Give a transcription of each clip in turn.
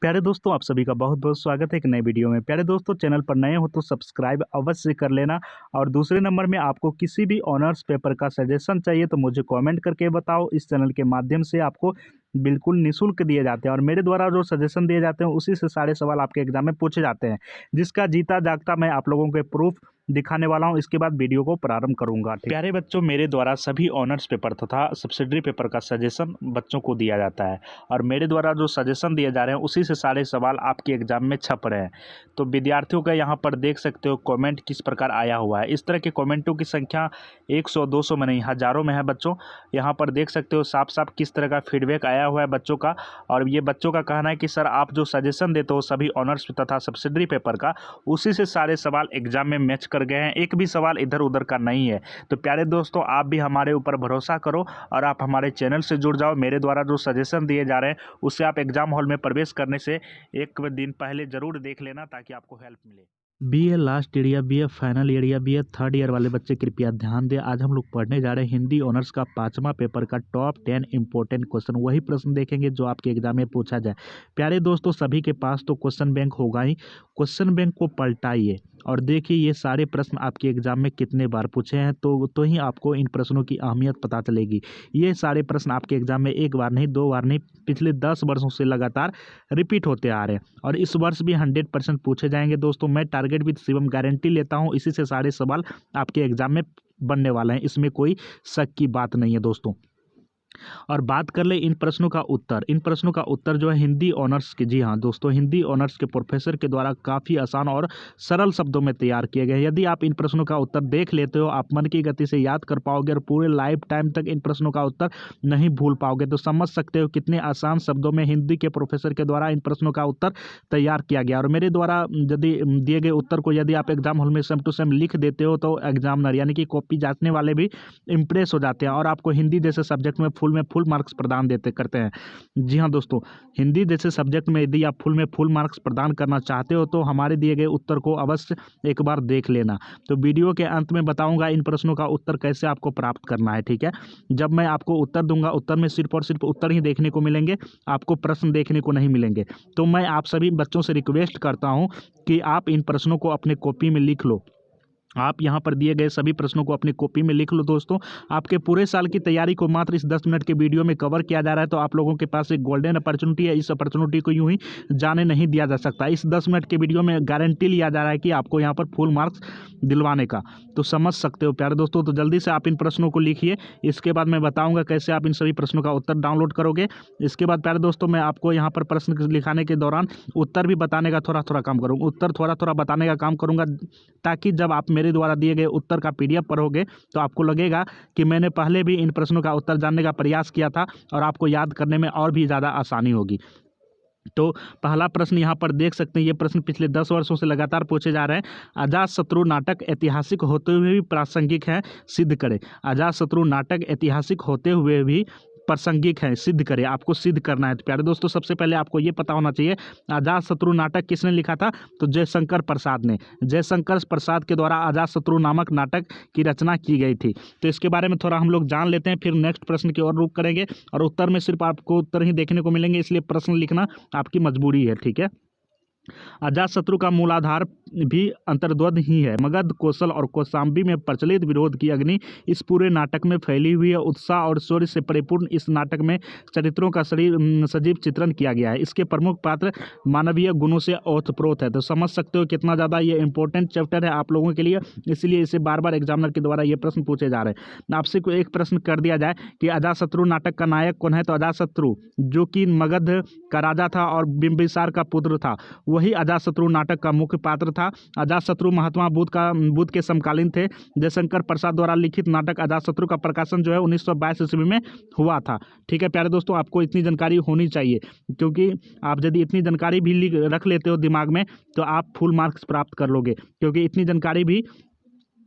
प्यारे दोस्तों, आप सभी का बहुत बहुत स्वागत है एक नए वीडियो में। प्यारे दोस्तों, चैनल पर नए हो तो सब्सक्राइब अवश्य कर लेना। और दूसरे नंबर में आपको किसी भी ऑनर्स पेपर का सजेशन चाहिए तो मुझे कमेंट करके बताओ। इस चैनल के माध्यम से आपको बिल्कुल निःशुल्क दिए जाते हैं और मेरे द्वारा जो सजेशन दिए जाते हैं उसी से सारे सवाल आपके एग्जाम में पूछे जाते हैं, जिसका जीता जागता मैं आप लोगों के प्रूफ दिखाने वाला हूं। इसके बाद वीडियो को प्रारंभ करूंगा। प्यारे बच्चों, मेरे द्वारा सभी ऑनर्स पेपर तथा सब्सिडरी पेपर का सजेशन बच्चों को दिया जाता है और मेरे द्वारा जो सजेशन दिए जा रहे हैं उसी से सारे सवाल आपके एग्जाम में छप रहे हैं। तो विद्यार्थियों का यहाँ पर देख सकते हो कमेंट किस प्रकार आया हुआ है। इस तरह के कमेंटों की संख्या 100-200 में नहीं, हज़ारों में है बच्चों। यहाँ पर देख सकते हो साफ साफ किस तरह का फीडबैक आया हुआ है बच्चों का। और ये बच्चों का कहना है कि सर, आप जो सजेशन देते हो सभी ऑनर्स तथा सब्सिडरी पेपर का, उसी से सारे सवाल एग्जाम में मैच कर गए हैं, एक भी सवाल इधर उधर का नहीं है। तो प्यारे दोस्तों, आप भी हमारे ऊपर भरोसा करो और आप हमारे चैनल से जुड़ जाओ। मेरे द्वारा जो सजेशन दिए जा रहे हैं उससे आप एग्जाम हॉल में प्रवेश करने से एक दिन पहले जरूर देख लेना ताकि आपको हेल्प मिले। बीए लास्ट ईयर या बीए फाइनल ईयर या बीए थर्ड ईयर वाले बच्चे कृपया ध्यान दें। आज हम लोग पढ़ने जा रहे हैं हिंदी ऑनर्स का 5वां पेपर का टॉप 10 इंपॉर्टेंट क्वेश्चन। वही प्रश्न देखेंगे जो आपके एग्जाम में पूछा जाए। प्यारे दोस्तों, सभी के पास तो क्वेश्चन बैंक होगा ही। क्वेश्चन बैंक को पलटाइए और देखिए ये सारे प्रश्न आपके एग्जाम में कितने बार पूछे हैं, तो ही आपको इन प्रश्नों की अहमियत पता चलेगी। ये सारे प्रश्न आपके एग्जाम में एक बार नहीं, 2 बार नहीं, पिछले 10 वर्षों से लगातार रिपीट होते आ रहे हैं और इस वर्ष भी 100% पूछे जाएंगे दोस्तों। मैं टारगेट विद शिवम गारंटी लेता हूँ, इसी से सारे सवाल आपके एग्जाम में बनने वाले हैं, इसमें कोई शक की बात नहीं है दोस्तों। और बात कर ले इन प्रश्नों का उत्तर। इन प्रश्नों का उत्तर जो है हिंदी ऑनर्स के, जी हाँ दोस्तों, हिंदी ऑनर्स के प्रोफेसर के द्वारा काफ़ी आसान और सरल शब्दों में तैयार किए गए हैं। यदि आप इन प्रश्नों का उत्तर देख लेते हो, आप मन की गति से याद कर पाओगे और पूरे लाइफ टाइम तक इन प्रश्नों का उत्तर नहीं भूल पाओगे। तो समझ सकते हो कितने आसान शब्दों में हिंदी के प्रोफेसर के द्वारा इन प्रश्नों का उत्तर तैयार किया गया। और मेरे द्वारा यदि दिए गए उत्तर को यदि आप एग्जाम हॉल में सेम टू सेम लिख देते हो तो एग्जामिनर यानी कि कॉपी जांचने वाले भी इम्प्रेस हो जाते हैं और आपको हिंदी जैसे सब्जेक्ट में फुल मार्क्स प्रदान करते हैं। जी हाँ दोस्तों, हिंदी जैसे सब्जेक्ट में यदि आप फुल मार्क्स प्रदान करना चाहते हो तो हमारे दिए गए उत्तर को अवश्य एक बार देख लेना। तो वीडियो के अंत में बताऊंगा इन प्रश्नों का उत्तर कैसे आपको प्राप्त करना है, ठीक है। जब मैं आपको उत्तर दूंगा, उत्तर में सिर्फ और सिर्फ उत्तर ही देखने को मिलेंगे, आपको प्रश्न देखने को नहीं मिलेंगे। तो मैं आप सभी बच्चों से रिक्वेस्ट करता हूँ कि आप इन प्रश्नों को अपने कॉपी में लिख लो। आप यहाँ पर दिए गए सभी प्रश्नों को अपनी कॉपी में लिख लो दोस्तों। आपके पूरे साल की तैयारी को मात्र इस 10 मिनट के वीडियो में कवर किया जा रहा है, तो आप लोगों के पास एक गोल्डन अपॉर्चुनिटी है। इस अपॉर्चुनिटी को यूं ही जाने नहीं दिया जा सकता। इस 10 मिनट के वीडियो में गारंटी लिया जा रहा है कि आपको यहाँ पर फुल मार्क्स दिलवाने का। तो समझ सकते हो प्यारे दोस्तों। तो जल्दी से आप इन प्रश्नों को लिखिए, इसके बाद मैं बताऊँगा कैसे आप इन सभी प्रश्नों का उत्तर डाउनलोड करोगे। इसके बाद प्यारे दोस्तों, मैं आपको यहाँ पर प्रश्न लिखाने के दौरान उत्तर भी बताने का थोड़ा थोड़ा काम करूँगा। उत्तर थोड़ा थोड़ा बताने का काम करूँगा ताकि जब आप मेरे द्वारा दिए गए उत्तर का PDF पढ़ोगे तो आपको लगेगा कि मैंने पहले भी इन प्रश्नों का उत्तर जानने का प्रयास किया था और आपको याद करने में और भी ज़्यादा आसानी होगी। तो पहला प्रश्न यहाँ पर देख सकते हैं, ये प्रश्न पिछले 10 वर्षों से लगातार पूछे जा रहे हैं। अजातशत्रु नाटक ऐतिहासिक होते हुए भी प्रासंगिक है, सिद्ध करें। अजातशत्रु नाटक ऐतिहासिक होते हुए भी प्रासंगिक है, सिद्ध करें। आपको सिद्ध करना है। तो प्यारे दोस्तों, सबसे पहले आपको ये पता होना चाहिए अजातशत्रु नाटक किसने लिखा था, तो जयशंकर प्रसाद ने। जयशंकर प्रसाद के द्वारा अजातशत्रु नामक नाटक की रचना की गई थी। तो इसके बारे में थोड़ा हम लोग जान लेते हैं, फिर नेक्स्ट प्रश्न की ओर रुख करेंगे। और उत्तर में सिर्फ आपको उत्तर ही देखने को मिलेंगे, इसलिए प्रश्न लिखना आपकी मजबूरी है, ठीक है। अजातशत्रु का मूलाधार भी अंतर्द्वंद ही है। मगध, कौशल और कौशाम्बी में प्रचलित विरोध की अग्नि इस पूरे नाटक में फैली हुई है। उत्साह और शौर्य से परिपूर्ण इस नाटक में चरित्रों का सजीव चित्रण किया गया है। इसके प्रमुख पात्र मानवीय गुणों से ओतप्रोत है। तो समझ सकते हो कितना ज़्यादा ये इंपॉर्टेंट चैप्टर है आप लोगों के लिए, इसलिए इसे बार बार एग्जामिनर के द्वारा ये प्रश्न पूछे जा रहे हैं। आपसे कोई एक प्रश्न कर दिया जाए कि अजातशत्रु नाटक का नायक कौन है, तो अजातशत्रु जो कि मगध का राजा था और बिंबिसार का पुत्र था, वही अजातशत्रु नाटक का मुख्य पात्र था। अजातशत्रु महात्मा बुद्ध के समकालीन थे। जयशंकर प्रसाद द्वारा लिखित नाटक अजातशत्रु का प्रकाशन जो है 1922 ईस्वी में हुआ था, ठीक है। प्यारे दोस्तों, आपको इतनी जानकारी होनी चाहिए, क्योंकि आप यदि इतनी जानकारी भी रख लेते हो दिमाग में तो आप फुल मार्क्स प्राप्त कर लोगे, क्योंकि इतनी जानकारी भी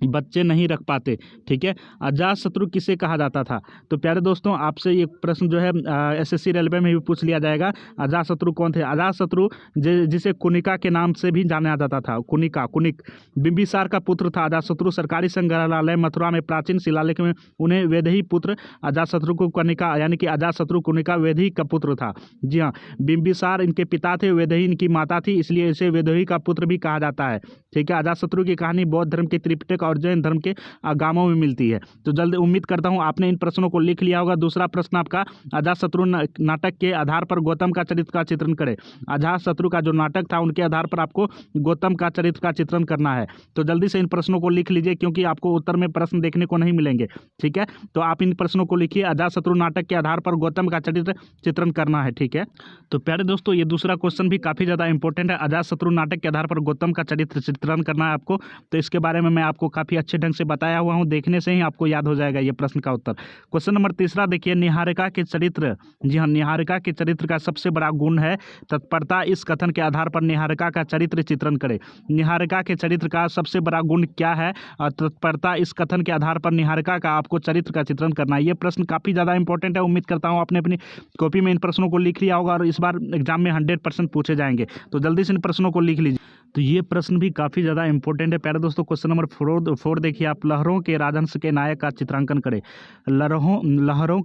बच्चे नहीं रख पाते। ठीक है, अजात शत्रु किसे कहा जाता था? तो प्यारे दोस्तों, आपसे ये प्रश्न जो है एसएससी रेलवे में भी पूछ लिया जाएगा। अजात शत्रु कौन थे? अजात शत्रु जिसे कुनिका के नाम से भी जाना जाता था। कुनिक बिंबिसार का पुत्र था अजात शत्रु। सरकारी संग्रहालय मथुरा में प्राचीन शिलालेख में उन्हें वेदही पुत्र अजात शत्रु को कुनिका यानी कि अजात शत्रु कुनिका वेदही का पुत्र था। जी हाँ, बिंबिसार इनके पिता थे, वेदही इनकी माता थी, इसलिए इसे वेदही का पुत्र भी कहा जाता है। ठीक है, अजात शत्रु की कहानी बौद्ध धर्म के त्रिपिटक और जैन धर्म के आगमों में मिलती है। तो जल्द उम्मीद करता हूं आपने इन प्रश्नों को लिख लिया होगा। दूसरा प्रश्न आपका, अजातशत्रु नाटक के आधार पर गौतम का चरित्र का चित्रण करें। अजातशत्रु का जो नाटक था उनके आधार पर आपको गौतम का चरित्र का चित्रण करना है। तो जल्दी से इन प्रश्नों को लिख लीजिए, क्योंकि आपको उत्तर में प्रश्न देखने को नहीं मिलेंगे। ठीक है, तो आप इन प्रश्नों को लिखिए। अजातशत्रु नाटक के आधार पर गौतम का चरित्र चित्रण करना है। ठीक है, तो प्यारे दोस्तों, ये दूसरा क्वेश्चन भी काफी ज्यादा इंपॉर्टेंट है। अजातशत्रु नाटक के आधार पर गौतम का चरित्र चित्रण करना है आपको। तो इसके बारे में मैं आपको काफ़ी अच्छे ढंग से बताया हुआ हूं, देखने से ही आपको याद हो जाएगा ये प्रश्न का उत्तर। क्वेश्चन नंबर तीसरा देखिए, निहारिका के चरित्र। जी हाँ, निहारिका के चरित्र का सबसे बड़ा गुण है तत्परता। इस कथन के आधार पर निहारिका का चरित्र चित्रण करें। निहारिका के चरित्र का सबसे बड़ा गुण क्या है और तत्परता, इस कथन के आधार पर निहारिका का आपको चरित्र का चित्रण करना है। ये प्रश्न काफ़ी ज़्यादा इंपॉर्टेंट है। उम्मीद करता हूँ आपने अपनी कॉपी में इन प्रश्नों को लिख लिया होगा और इस बार एग्जाम में 100% पूछे जाएंगे। तो जल्दी से इन प्रश्नों को लिख लीजिए। तो ये प्रश्न भी काफ़ी ज़्यादा इंपॉर्टेंट है प्यारे दोस्तों। क्वेश्चन नंबर 4 देखिए आप, लहरों के राजहंस के नायक का चित्रांकन करें। लहरों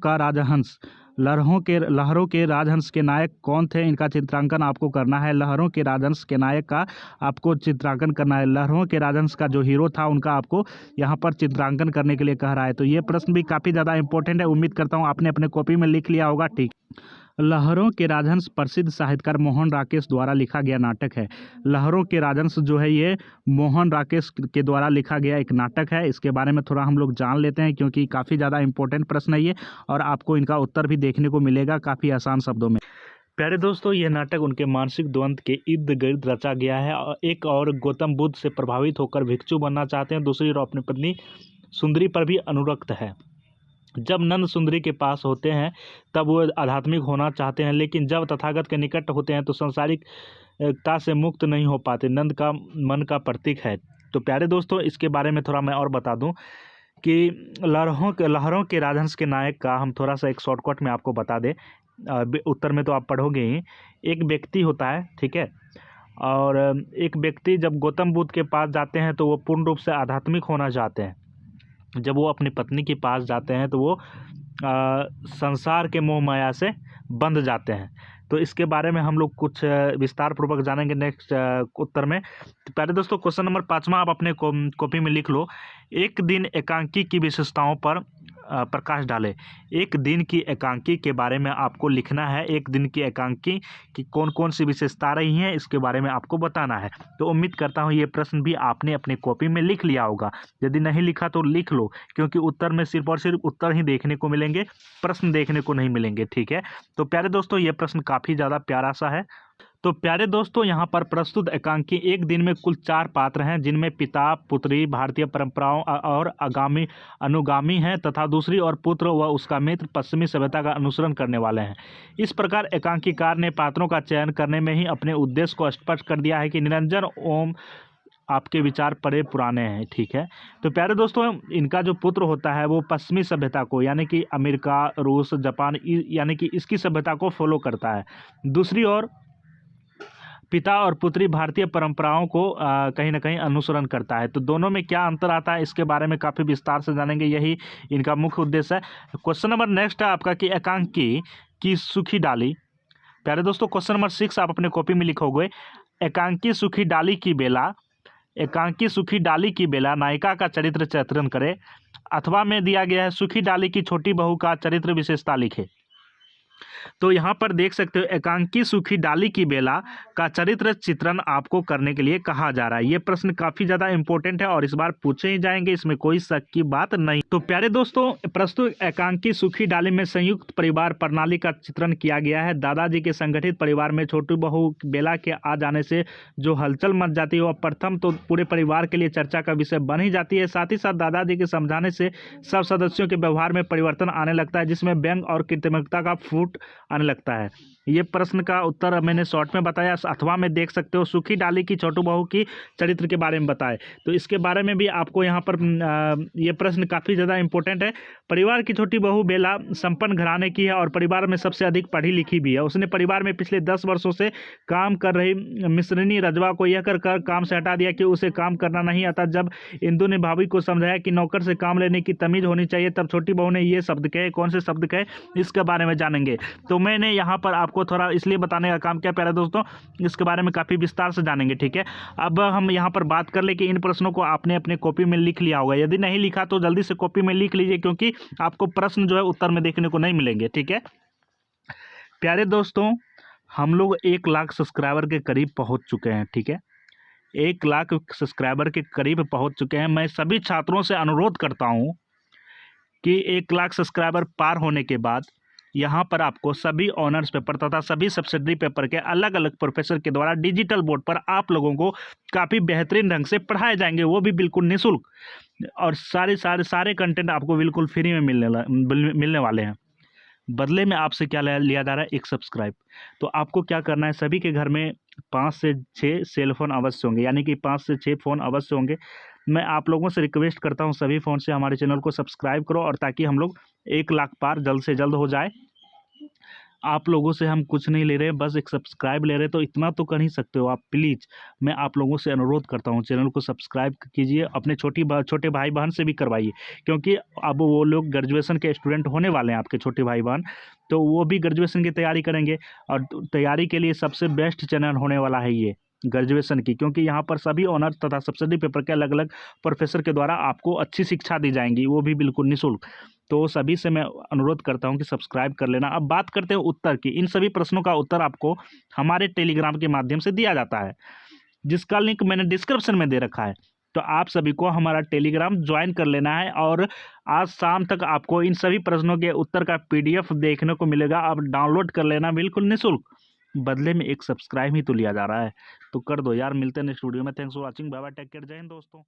के राजहंस के नायक कौन थे, इनका चित्रांकन आपको करना है। लहरों के राजहंस के नायक का आपको चित्रांकन करना है। लहरों के राजहंस का जो हीरो था उनका आपको यहाँ पर चित्रांकन करने के लिए कह रहा है। तो ये प्रश्न भी काफ़ी ज़्यादा इंपॉर्टेंट है। उम्मीद करता हूँ आपने अपने कॉपी में लिख लिया होगा। ठीक, लहरों के राजहंस प्रसिद्ध साहित्यकार मोहन राकेश द्वारा लिखा गया नाटक है। लहरों के राजहंस जो है ये मोहन राकेश के द्वारा लिखा गया एक नाटक है। इसके बारे में थोड़ा हम लोग जान लेते हैं, क्योंकि काफ़ी ज़्यादा इंपॉर्टेंट प्रश्न है ये और आपको इनका उत्तर भी देखने को मिलेगा काफ़ी आसान शब्दों में। प्यारे दोस्तों, ये नाटक उनके मानसिक द्वंद्व के इर्द गिर्द रचा गया है। एक और गौतम बुद्ध से प्रभावित होकर भिक्षु बनना चाहते हैं, दूसरी ओर अपनी पत्नी सुंदरी पर भी अनुरक्त है। जब नंद सुंदरी के पास होते हैं तब वो आध्यात्मिक होना चाहते हैं, लेकिन जब तथागत के निकट होते हैं तो सांसारिकता से मुक्त नहीं हो पाते। नंद का मन का प्रतीक है। तो प्यारे दोस्तों, इसके बारे में थोड़ा मैं और बता दूं कि लहरों के राजहंस के नायक का हम थोड़ा सा एक शॉर्टकट में आपको बता दें। उत्तर में तो आप पढ़ोगे ही। एक व्यक्ति होता है, ठीक है, और एक व्यक्ति जब गौतम बुद्ध के पास जाते हैं तो वो पूर्ण रूप से आध्यात्मिक होना चाहते हैं। जब वो अपनी पत्नी के पास जाते हैं तो वो संसार के मोह माया से बंध जाते हैं। तो इसके बारे में हम लोग कुछ विस्तार पूर्वक जानेंगे नेक्स्ट उत्तर में। तो प्यारे दोस्तों, क्वेश्चन नंबर 5 आप अपने कॉपी में लिख लो। एक दिन एकांकी की विशेषताओं पर प्रकाश डालें। एक दिन की एकांकी के बारे में आपको लिखना है। एक दिन की एकांकी की कौन कौन सी विशेषता रही हैं, इसके बारे में आपको बताना है। तो उम्मीद करता हूँ ये प्रश्न भी आपने अपने कॉपी में लिख लिया होगा। यदि नहीं लिखा तो लिख लो, क्योंकि उत्तर में सिर्फ और सिर्फ उत्तर ही देखने को मिलेंगे, प्रश्न देखने को नहीं मिलेंगे। ठीक है, तो प्यारे दोस्तों, ये प्रश्न काफ़ी ज़्यादा प्यारा सा है। तो प्यारे दोस्तों, यहाँ पर प्रस्तुत एकांकी एक दिन में कुल 4 पात्र हैं, जिनमें पिता पुत्री भारतीय परंपराओं और अनुगामी हैं तथा दूसरी ओर पुत्र व उसका मित्र पश्चिमी सभ्यता का अनुसरण करने वाले हैं। इस प्रकार एकांकीकार ने पात्रों का चयन करने में ही अपने उद्देश्य को स्पष्ट कर दिया है कि निरंजन ओम आपके विचार बड़े पुराने हैं। ठीक है, तो प्यारे दोस्तों, इनका जो पुत्र होता है वो पश्चिमी सभ्यता को यानी कि अमेरिका, रूस, जापान यानी कि इसकी सभ्यता को फॉलो करता है। दूसरी ओर पिता और पुत्री भारतीय परंपराओं को कहीं ना कहीं अनुसरण करता है। तो दोनों में क्या अंतर आता है, इसके बारे में काफ़ी विस्तार से जानेंगे। यही इनका मुख्य उद्देश्य है। क्वेश्चन नंबर नेक्स्ट है आपका कि एकांकी की सुखी डाली। प्यारे दोस्तों, क्वेश्चन नंबर 6 आप अपने कॉपी में लिखोगे। एकांकी सुखी डाली की बेला नायिका का चरित्र चित्रण करे। अथवा में दिया गया है सुखी डाली की छोटी बहू का चरित्र विशेषता लिखे। तो यहाँ पर देख सकते हो, एकांकी सुखी डाली की बेला का चरित्र चित्रण आपको करने के लिए कहा जा रहा है। ये प्रश्न काफी ज्यादा इंपॉर्टेंट है और इस बार पूछे ही जाएंगे, इसमें कोई शक की बात नहीं। तो प्यारे दोस्तों, प्रस्तुत एकांकी सुखी डाली में संयुक्त परिवार प्रणाली का चित्रण किया गया है। दादाजी के संगठित परिवार में छोटी बहू बेला के आ जाने से जो हलचल मच जाती है वह प्रथम तो पूरे परिवार के लिए चर्चा का विषय बन ही जाती है। साथ ही साथ दादाजी के समझाने से सब सदस्यों के व्यवहार में परिवर्तन आने लगता है, जिसमें व्यंग और कृत्रिमता का फूट आने लगता है। ये प्रश्न का उत्तर मैंने शॉर्ट में बताया, अथवा में देख सकते हो सुखी डाली की छोटू बहू की चरित्र के बारे में बताए। तो इसके बारे में भी आपको यहाँ पर ये प्रश्न काफ़ी ज़्यादा इंपॉर्टेंट है। परिवार की छोटी बहू बेला संपन्न घराने की है और परिवार में सबसे अधिक पढ़ी लिखी भी है। उसने परिवार में पिछले 10 वर्षों से काम कर रही मिस्रिनी रजवा को यह कर काम से हटा दिया कि उसे काम करना नहीं आता। जब इंदु ने भाभी को समझाया कि नौकर से काम लेने की तमीज होनी चाहिए, तब छोटी बहू ने ये शब्द कहे। कौन से शब्द कहे, इसके बारे में जानेंगे। तो मैंने यहाँ पर आपको थोड़ा इसलिए बताने का काम किया प्यारे दोस्तों, इसके बारे में काफ़ी विस्तार से जानेंगे, ठीक है। अब हम यहाँ पर बात कर ले कि इन प्रश्नों को आपने अपने कॉपी में लिख लिया होगा। यदि नहीं लिखा तो जल्दी से कॉपी में लिख लीजिए, क्योंकि आपको प्रश्न जो है उत्तर में देखने को नहीं मिलेंगे, ठीक है। प्यारे दोस्तों, हम लोग 1 लाख सब्सक्राइबर के करीब पहुँच चुके हैं, ठीक है। 1 लाख सब्सक्राइबर के करीब पहुँच चुके हैं। मैं सभी छात्रों से अनुरोध करता हूँ कि 1 लाख सब्सक्राइबर पार होने के बाद यहाँ पर आपको सभी ऑनर्स पेपर तथा सभी सब्सिडरी पेपर के अलग अलग प्रोफेसर के द्वारा डिजिटल बोर्ड पर आप लोगों को काफ़ी बेहतरीन ढंग से पढ़ाए जाएंगे, वो भी बिल्कुल निःशुल्क। और सारे कंटेंट आपको बिल्कुल फ्री में मिलने वाले हैं। बदले में आपसे क्या लिया जा रहा है, एक सब्सक्राइब। तो आपको क्या करना है, सभी के घर में 5 से 6 सेल फोन अवश्य होंगे, यानी कि 5 से 6 फ़ोन अवश्य होंगे। मैं आप लोगों से रिक्वेस्ट करता हूं सभी फ़ोन से हमारे चैनल को सब्सक्राइब करो, और ताकि हम लोग 1 लाख पार जल्द से जल्द हो जाए। आप लोगों से हम कुछ नहीं ले रहे, बस एक सब्सक्राइब ले रहे, तो इतना तो कर ही सकते हो आप। प्लीज़ मैं आप लोगों से अनुरोध करता हूं, चैनल को सब्सक्राइब कीजिए, अपने छोटे भाई बहन से भी करवाइए, क्योंकि अब वो लोग ग्रेजुएशन के स्टूडेंट होने वाले हैं, आपके छोटे भाई बहन, तो वो भी ग्रेजुएशन की तैयारी करेंगे। और तैयारी के लिए सबसे बेस्ट चैनल होने वाला है ये ग्रेजुएशन की, क्योंकि यहाँ पर सभी ऑनर्स तथा सब्सिडी पेपर के अलग अलग प्रोफेसर के द्वारा आपको अच्छी शिक्षा दी जाएंगी, वो भी बिल्कुल निःशुल्क। तो सभी से मैं अनुरोध करता हूं कि सब्सक्राइब कर लेना। अब बात करते हैं उत्तर की। इन सभी प्रश्नों का उत्तर आपको हमारे टेलीग्राम के माध्यम से दिया जाता है, जिसका लिंक मैंने डिस्क्रिप्शन में दे रखा है। तो आप सभी को हमारा टेलीग्राम ज्वाइन कर लेना है, और आज शाम तक आपको इन सभी प्रश्नों के उत्तर का PDF देखने को मिलेगा। आप डाउनलोड कर लेना बिल्कुल निःशुल्क। बदले में एक सब्सक्राइब ही तो लिया जा रहा है, तो कर दो यार। मिलते हैं नेक्स्ट वीडियो में। Thanks for watching, bye bye, take care, जय हिंद दोस्तों।